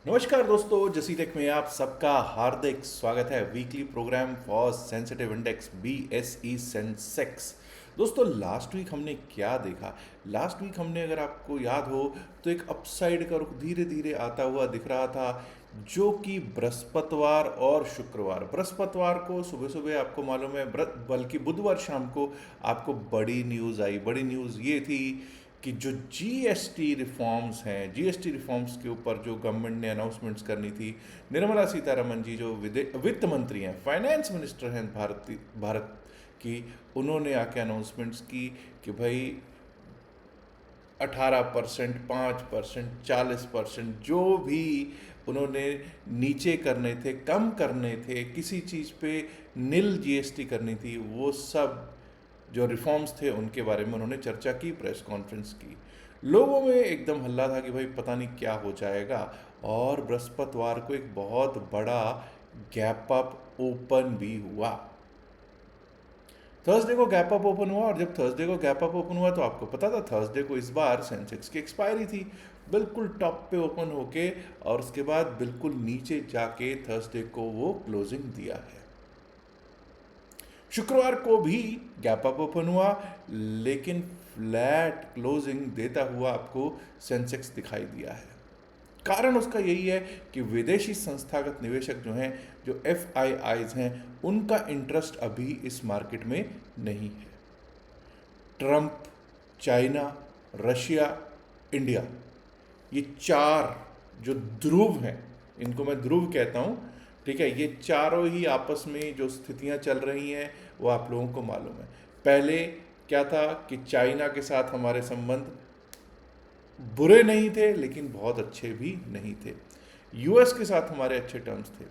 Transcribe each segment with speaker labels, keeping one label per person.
Speaker 1: नमस्कार दोस्तों, जसी टेक में आप सबका हार्दिक स्वागत है। Weekly programme for sensitive index BSE Sensex. दोस्तों, लास्ट वीक हमने क्या देखा? लास्ट वीक हमने, अगर आपको याद हो, तो एक अपसाइड का रुख धीरे धीरे आता हुआ दिख रहा था, जो कि बृहस्पतिवार और शुक्रवार। बृहस्पतिवार को सुबह सुबह आपको मालूम है, बल्कि बुधवार शाम को आपको बड़ी न्यूज़ आई। बड़ी न्यूज़ ये थी कि जो जीएसटी रिफॉर्म्स हैं, जीएसटी रिफॉर्म्स के ऊपर जो गवर्नमेंट ने अनाउंसमेंट्स करनी थी, निर्मला सीतारमन जी जो वित्त मंत्री हैं, फाइनेंस मिनिस्टर हैं भारत की, उन्होंने आके अनाउंसमेंट्स की कि भाई 18%, 5%, 40%, जो भी उन्होंने नीचे करने थे, कम करने थे, किसी चीज़ पे निल जीएसटी करनी थी, वो सब जो रिफॉर्म्स थे उनके बारे में उन्होंने चर्चा की, प्रेस कॉन्फ्रेंस की। लोगों में एकदम हल्ला था कि भाई पता नहीं क्या हो जाएगा। और बृहस्पतिवार को एक बहुत बड़ा गैप अप ओपन भी हुआ। थर्सडे को गैप अप ओपन हुआ, और जब थर्सडे को गैप अप ओपन हुआ तो आपको पता था थर्सडे को इस बार सेंसेक्स की एक्सपायरी थी। बिल्कुल टॉप पे ओपन होके और उसके बाद बिल्कुल नीचे जाके थर्सडे को वो क्लोजिंग दिया है। शुक्रवार को भी गैप अप ओपन हुआ, लेकिन फ्लैट क्लोजिंग देता हुआ आपको सेंसेक्स दिखाई दिया है। कारण उसका यही है कि विदेशी संस्थागत निवेशक जो हैं, जो FIIs हैं, उनका इंटरेस्ट अभी इस मार्केट में नहीं है। ट्रंप, चाइना, रशिया, इंडिया, ये चार जो ध्रुव हैं, इनको मैं ध्रुव कहता हूँ, ठीक है, ये चारों ही आपस में जो स्थितियाँ चल रही हैं वो आप लोगों को मालूम है। पहले क्या था कि चाइना के साथ हमारे संबंध बुरे नहीं थे, लेकिन बहुत अच्छे भी नहीं थे। यूएस के साथ हमारे अच्छे टर्म्स थे,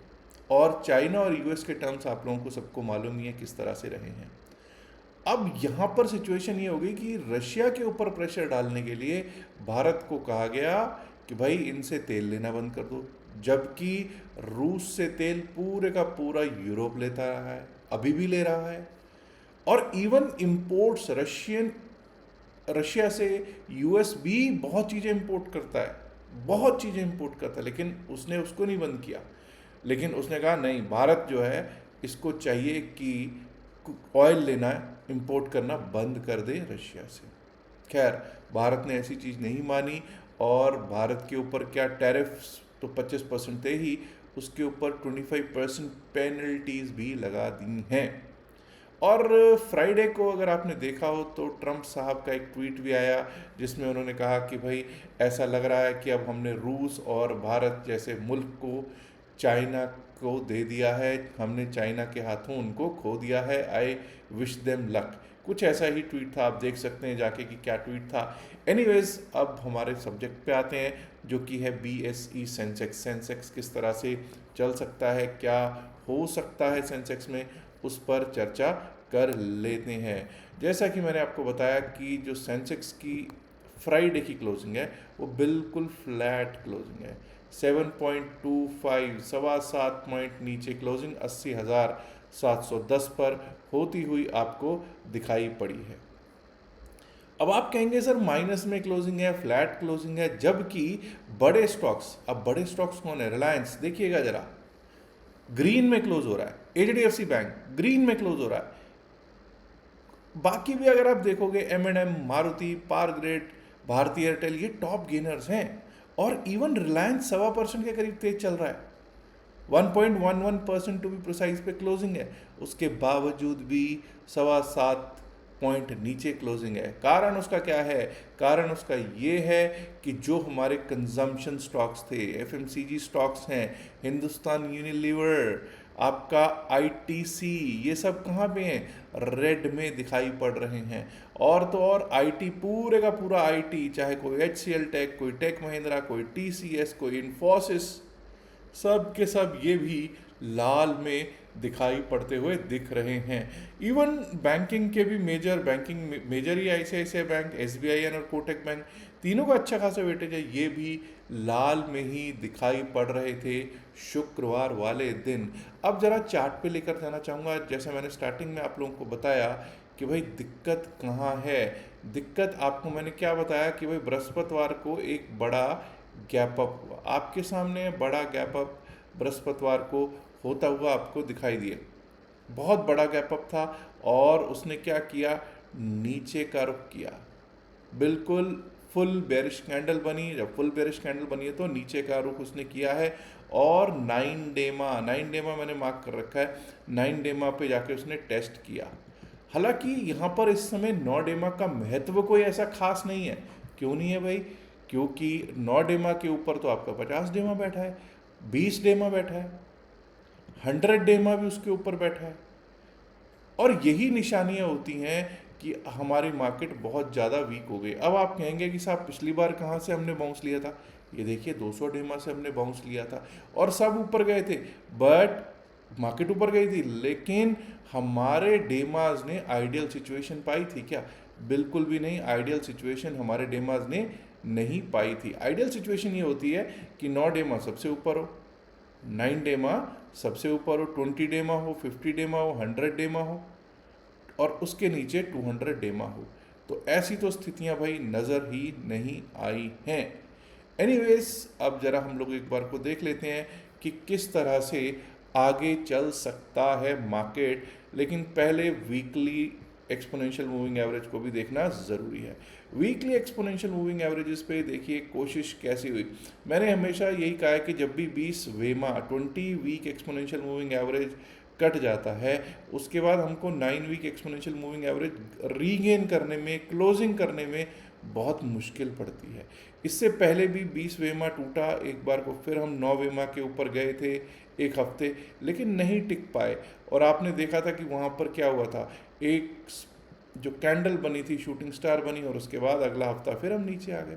Speaker 1: और चाइना और यूएस के टर्म्स आप लोगों को सबको मालूम ही है किस तरह से रहे हैं। अब यहाँ पर सिचुएशन ये हो गई कि रशिया के ऊपर प्रेशर डालने के लिए भारत को कहा गया कि भाई इनसे तेल लेना बंद कर दो, जबकि रूस से तेल पूरे का पूरा यूरोप लेता रहा है, अभी भी ले रहा है। और इवन इंपोर्ट्स रशिया से यूएस भी बहुत चीज़ें इंपोर्ट करता है, बहुत चीज़ें इंपोर्ट करता है, लेकिन उसने उसको नहीं बंद किया। लेकिन उसने कहा नहीं, भारत जो है इसको चाहिए कि ऑयल लेना है, इंपोर्ट करना बंद कर दे रशिया से। खैर, भारत ने ऐसी चीज़ नहीं मानी, और भारत के ऊपर क्या टैरिफ्स तो 25% थे ही, उसके ऊपर 25% पेनल्टीज भी लगा दी हैं। और फ्राइडे को अगर आपने देखा हो तो ट्रंप साहब का एक ट्वीट भी आया, जिसमें उन्होंने कहा कि भाई ऐसा लग रहा है कि अब हमने रूस और भारत जैसे मुल्क को चाइना को दे दिया है, हमने चाइना के हाथों उनको खो दिया है, आई विश देम लक। कुछ ऐसा ही ट्वीट था, आप देख सकते हैं जाके कि क्या ट्वीट था। एनीवेज, अब हमारे सब्जेक्ट पे आते हैं, जो कि है BSE सेंसेक्स। सेंसेक्स किस तरह से चल सकता है, क्या हो सकता है सेंसेक्स में, उस पर चर्चा कर लेते हैं। जैसा कि मैंने आपको बताया कि जो सेंसेक्स की फ्राइडे की क्लोजिंग है वो बिल्कुल फ्लैट क्लोजिंग है। 7.25, 7.25 पॉइंट नीचे क्लोजिंग 80,710 पर होती हुई आपको दिखाई पड़ी है। अब आप कहेंगे सर माइनस में क्लोजिंग है, फ्लैट क्लोजिंग है, जबकि बड़े स्टॉक्स, अब बड़े स्टॉक्स कौन है? रिलायंस, देखिएगा जरा, ग्रीन में क्लोज हो रहा है। HDFC बैंक ग्रीन में क्लोज हो रहा है। बाकी भी अगर आप देखोगे, M&M, मारुति, पावर ग्रिड, भारती एयरटेल, ये टॉप गेनर्स हैं। और इवन रिलायंस 1.25% के करीब तेज चल रहा है, 1.11% टू बी प्रिसाइज पे क्लोजिंग है। उसके बावजूद भी 7.25 पॉइंट नीचे क्लोजिंग है। कारण उसका क्या है? कारण उसका ये है कि जो हमारे कंजम्पशन स्टॉक्स थे, FMCG स्टॉक्स हैं, हिंदुस्तान यूनिलीवर, आपका ITC, ये सब कहाँ पे हैं? रेड में दिखाई पड़ रहे हैं। और तो और IT, पूरे का पूरा IT, चाहे कोई HCL टेक, कोई टेक महिंद्रा, कोई TCS, कोई इन्फोसिस, सब के सब ये भी लाल में दिखाई पड़ते हुए दिख रहे हैं। इवन बैंकिंग के भी मेजर ही ICICI बैंक, SBI और कोटक बैंक, तीनों का अच्छा खासा वेटेज है, ये भी लाल में ही दिखाई पड़ रहे थे शुक्रवार वाले दिन। अब जरा चार्ट पे लेकर जाना चाहूँगा। जैसे मैंने स्टार्टिंग में आप लोगों को बताया कि भाई दिक्कत कहाँ है। दिक्कत आपको मैंने क्या बताया कि भाई बृहस्पतिवार को एक बड़ा गैप अप हुआ, आपके सामने बड़ा गैप अप बृहस्पतिवार को होता हुआ आपको दिखाई दिया। बहुत बड़ा गैप अप था और उसने क्या किया, नीचे का रुख किया। बिल्कुल फुल बेरिश कैंडल बनी, जब फुल बेरिश कैंडल बनी है तो नीचे का रुख उसने किया है। और 9 डेमा मैंने मार्क कर रखा है, 9 डेमा पे जाके उसने टेस्ट किया। हालांकि यहाँ पर इस समय 9 डेमा का महत्व कोई ऐसा खास नहीं है। क्यों नहीं है भाई? क्योंकि 9 डेमा के ऊपर तो आपका 50 डेमा बैठा है, 20 डेमा बैठा है, 100 डेमा भी उसके ऊपर बैठा है। और यही निशानियां होती हैं कि हमारी मार्केट बहुत ज़्यादा वीक हो गई। अब आप कहेंगे कि साहब पिछली बार कहाँ से हमने बाउंस लिया था? ये देखिए 200 डेमा से हमने बाउंस लिया था और सब ऊपर गए थे, बट मार्केट ऊपर गई थी, लेकिन हमारे डेमाज ने आइडियल सिचुएशन पाई थी क्या? बिल्कुल भी नहीं। आइडियल सिचुएशन हमारे डेमाज ने नहीं पाई थी। आइडियल सिचुएशन ये होती है कि 9 डेमा सबसे ऊपर हो, 9 डेमा सबसे ऊपर हो, 20 डेमा हो, 50 डेमा हो, 100 डेमा हो और उसके नीचे 200 डेमा हो। तो ऐसी तो स्थितियां भाई नज़र ही नहीं आई हैं। एनीवेज, अब जरा हम लोग एक बार को देख लेते हैं कि किस तरह से आगे चल सकता है मार्केट, लेकिन पहले वीकली एक्सपोनेंशियल मूविंग एवरेज को भी देखना ज़रूरी है। वीकली एक्सपोनेंशियल मूविंग एवरेजेस पे देखिए कोशिश कैसी हुई। मैंने हमेशा यही कहा है कि जब भी 20 वेमा 20 week exponential moving average cut जाता है, उसके बाद हमको 9 week exponential moving average regain करने में, क्लोजिंग करने में बहुत मुश्किल पड़ती है। इससे पहले भी 20 वेमा टूटा एक बार को, फिर हम 9 वेमा के ऊपर गए थे एक हफ्ते, लेकिन नहीं टिक पाए। और आपने देखा था कि वहाँ पर क्या हुआ था, एक जो कैंडल बनी थी शूटिंग स्टार बनी और उसके बाद अगला हफ्ता फिर हम नीचे आ गए।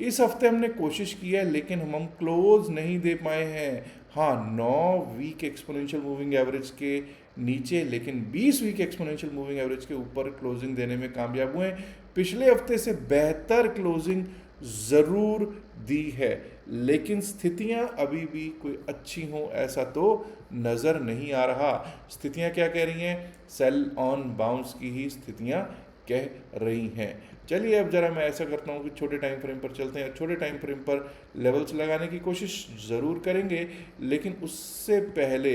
Speaker 1: इस हफ्ते हमने कोशिश की है लेकिन हम क्लोज नहीं दे पाए हैं। हाँ, 9 वीक एक्सपोनेंशियल मूविंग एवरेज के नीचे, लेकिन 20 वीक एक्सपोनेंशियल मूविंग एवरेज के ऊपर क्लोजिंग देने में कामयाब हुए हैं। पिछले हफ्ते से बेहतर क्लोजिंग ज़रूर दी है, लेकिन स्थितियां अभी भी कोई अच्छी हों ऐसा तो नज़र नहीं आ रहा। स्थितियां क्या कह रही हैं? सेल ऑन बाउंस की ही स्थितियां कह रही हैं। चलिए अब जरा मैं ऐसा करता हूँ कि छोटे टाइम फ्रेम पर चलते हैं। छोटे टाइम फ्रेम पर लेवल्स लगाने की कोशिश ज़रूर करेंगे, लेकिन उससे पहले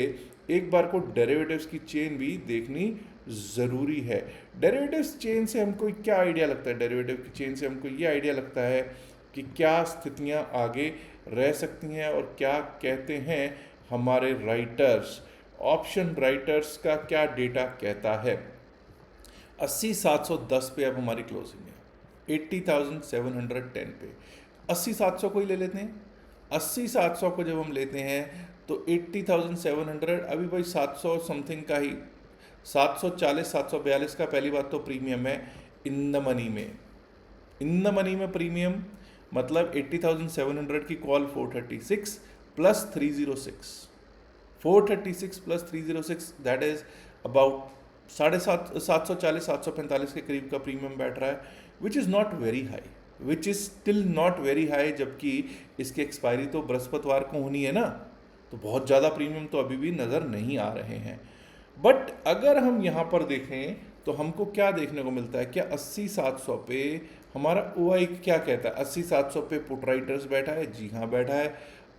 Speaker 1: एक बार को डेरिवेटिव्स की चेन भी देखनी ज़रूरी है। डेरिवेटिव्स चेन से हमको क्या आइडिया लगता है? डेरिवेटिव की चेन से हमको ये आइडिया लगता है कि क्या स्थितियाँ आगे रह सकती हैं और क्या कहते हैं हमारे राइटर्स, ऑप्शन राइटर्स का क्या डेटा कहता है। 80,710 पे अब हमारी क्लोजिंग है, 80,710 पे। 80,700 को ही ले लेते हैं। 80,700 को जब हम लेते हैं तो 80,700 अभी भाई 700 समथिंग का ही, 740 742 का पहली बात तो प्रीमियम है इन द मनी में। इन द मनी में प्रीमियम मतलब 80,700 की call 436 plus 306, 436 plus 306 that is about 740 745 के करीब का प्रीमियम बैठ रहा है, which is not very high, which is still not very high. जबकि इसकी एक्सपायरी तो बृहस्पतिवार को होनी है ना, तो बहुत ज़्यादा प्रीमियम तो अभी भी नज़र नहीं आ रहे हैं। बट अगर हम यहाँ पर देखें तो हमको क्या देखने को मिलता है? क्या 80,700 पे हमारा OI क्या कहता है? 80,700 पे पुट राइटर्स बैठा है, जी हाँ बैठा है।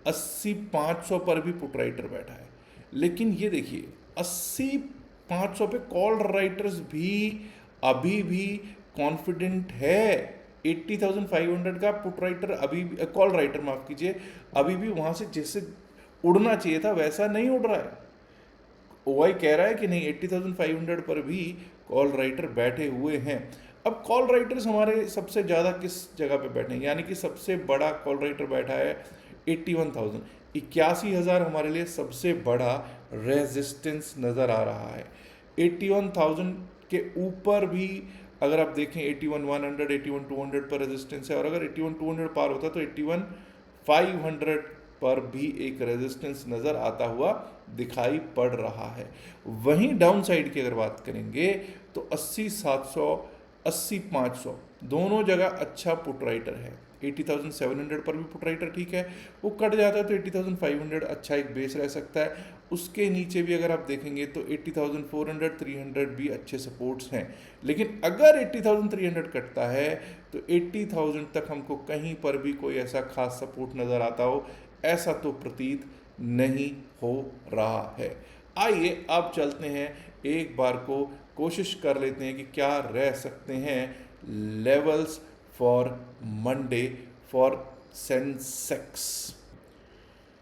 Speaker 1: 80,500 पर भी पुट राइटर बैठा है, लेकिन ये देखिए 80,500 पे कॉल राइटर्स भी अभी भी कॉन्फिडेंट है। 80,500 का पुट राइटर अभी भी, कॉल राइटर माफ कीजिए, अभी भी वहाँ से जैसे उड़ना चाहिए था वैसा नहीं उड़ रहा है। OI कह रहा है कि नहीं 80,500 पर भी कॉल राइटर बैठे हुए हैं। अब कॉल राइटर्स हमारे सबसे ज़्यादा किस जगह पे बैठे हैं? यानी कि सबसे बड़ा कॉल राइटर बैठा है 81,000, 81,000 हमारे लिए सबसे बड़ा रेजिस्टेंस नज़र आ रहा है। 81,000 के ऊपर भी अगर आप देखें 81,100 81,200 पर रेजिस्टेंस है, और अगर 81,200 पार होता तो 81,500 पर भी एक रेजिस्टेंस नज़र आता हुआ दिखाई पड़ रहा है। वहीं डाउन साइड की अगर बात करेंगे तो 80,700 80,500 दोनों जगह अच्छा पुट राइटर है। 80,700 पर भी पुट राइटर ठीक है, वो कट जाता है तो 80,500 अच्छा एक बेस रह सकता है। उसके नीचे भी अगर आप देखेंगे तो 80,400, 300 भी अच्छे सपोर्ट्स हैं। लेकिन अगर 80,300 कटता है तो 80,000 तक हमको कहीं पर भी कोई ऐसा खास सपोर्ट नज़र आता हो, ऐसा तो प्रतीत नहीं हो रहा है। आइए अब चलते हैं, एक बार को कोशिश कर लेते हैं कि क्या रह सकते हैं levels for Monday for Sensex.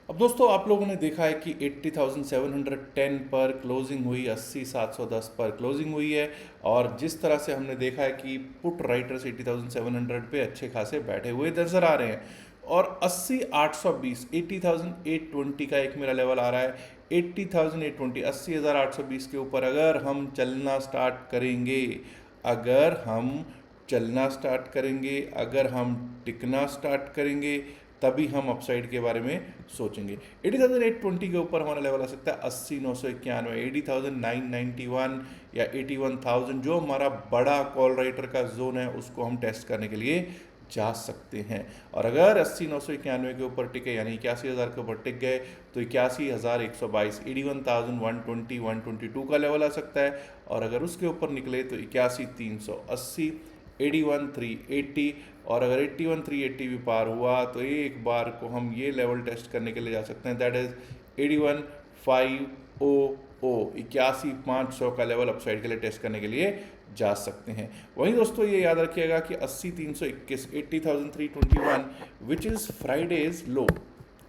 Speaker 1: अब दोस्तों आप लोगों ने देखा है कि 80,710 पर क्लोजिंग हुई, 80,710 पर क्लोजिंग हुई है, और जिस तरह से हमने देखा है कि पुट राइटर्स 80,700 पे अच्छे खासे बैठे हुए नजर आ रहे हैं, और 80,820 80,820 का एक मेरा लेवल आ रहा है। 80,820 80,820 के ऊपर अगर हम चलना स्टार्ट करेंगे, अगर हम चलना स्टार्ट करेंगे, अगर हम टिकना स्टार्ट करेंगे, तभी हम अपसाइड के बारे में सोचेंगे। 80,820 के ऊपर हमारा लेवल आ सकता है 80,991, 80,991 या 81,000, जो हमारा बड़ा कॉल राइटर का जोन है उसको हम टेस्ट करने के लिए जा सकते हैं। और अगर 80,991 के ऊपर टिके, यानी 81,000 के ऊपर टिक गए, तो 81,122 81,120 122 का लेवल आ सकता है। और अगर उसके ऊपर निकले तो 81,380 81,380, और अगर 81,380 भी पार हुआ तो एक बार को हम ये लेवल टेस्ट करने के लिए जा सकते हैं, दैट इज 81,500 81,500 का लेवल अपसाइड के लिए टेस्ट करने के लिए जा सकते हैं। वहीं दोस्तों ये याद रखिएगा कि 80,321 80,321 विच इज़ फ्राइडेज लो,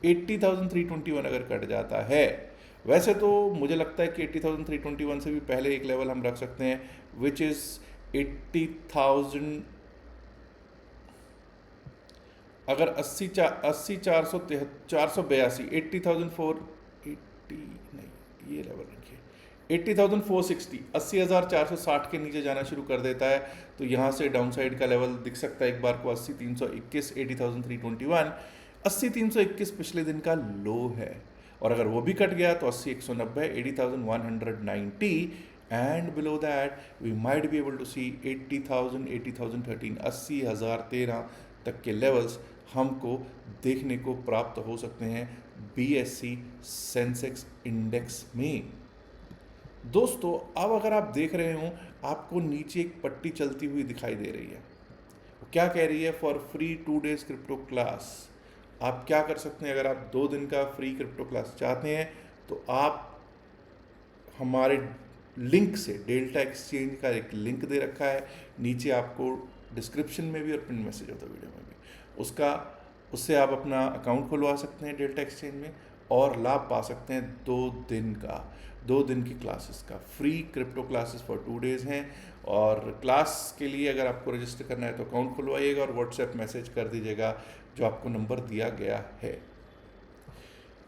Speaker 1: 80,321 अगर कट जाता है, वैसे तो मुझे लगता है कि 80,321 से भी पहले एक लेवल हम रख सकते हैं विच इज़ 80,000, अगर 80,482 80,480 नहीं, ये लेवल रखिए 80,460 80,460 के नीचे जाना शुरू कर देता है तो यहाँ से डाउन साइड का लेवल दिख सकता है एक बार को 80,321 80,321 80,321 पिछले दिन का लो है, और अगर वो भी कट गया तो 80,190 80,190, and below that we might be able to see 80,000 80,013 80,013 तक के लेवल्स हमको देखने को प्राप्त हो सकते हैं BSE सेंसेक्स इंडेक्स में। दोस्तों अब अगर आप देख रहे हो, आपको नीचे एक पट्टी चलती हुई दिखाई दे रही है, वो क्या कह रही है? For free 2 days crypto class. आप क्या कर सकते हैं, अगर आप 2 दिन का फ्री क्रिप्टो क्लास चाहते हैं तो आप हमारे लिंक से, डेल्टा एक्सचेंज का एक लिंक दे रखा है नीचे आपको डिस्क्रिप्शन में भी और पिन मैसेज होता है वीडियो में भी, उससे आप अपना अकाउंट खुलवा सकते हैं डेल्टा एक्सचेंज में और लाभ पा सकते हैं 2 दिन की क्लासेस का। Free crypto classes for 2 days हैं, और क्लास के लिए अगर आपको रजिस्टर करना है तो अकाउंट खुलवाइएगा और व्हाट्सएप मैसेज कर दीजिएगा जो आपको नंबर दिया गया है।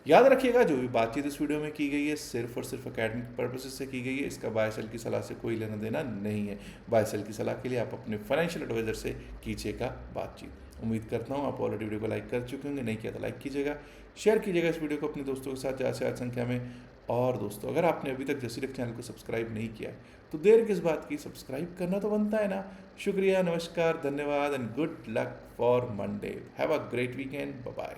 Speaker 1: याद रखिएगा जो भी बातचीत इस वीडियो में की गई है सिर्फ और सिर्फ एकेडमिक पर्पसेस से की गई है, इसका बाय सेल की सलाह से कोई लेना देना नहीं है। बाय सेल की सलाह के लिए आप अपने फाइनेंशियल एडवाइजर से कीजिएगा बातचीत। उम्मीद करता हूँ आप ऑलरेडी वीडियो को लाइक कर चुके होंगे, नहीं किया तो लाइक कीजिएगा, शेयर कीजिएगा इस वीडियो को अपने दोस्तों के साथ ज़्यादा से ज़्यादा संख्या में। और दोस्तों अगर आपने अभी तक जसीरक चैनल को सब्सक्राइब नहीं किया है तो देर किस बात की, सब्सक्राइब करना तो बनता है ना। शुक्रिया, नमस्कार, धन्यवाद and good luck for Monday. Have a great weekend, bye bye.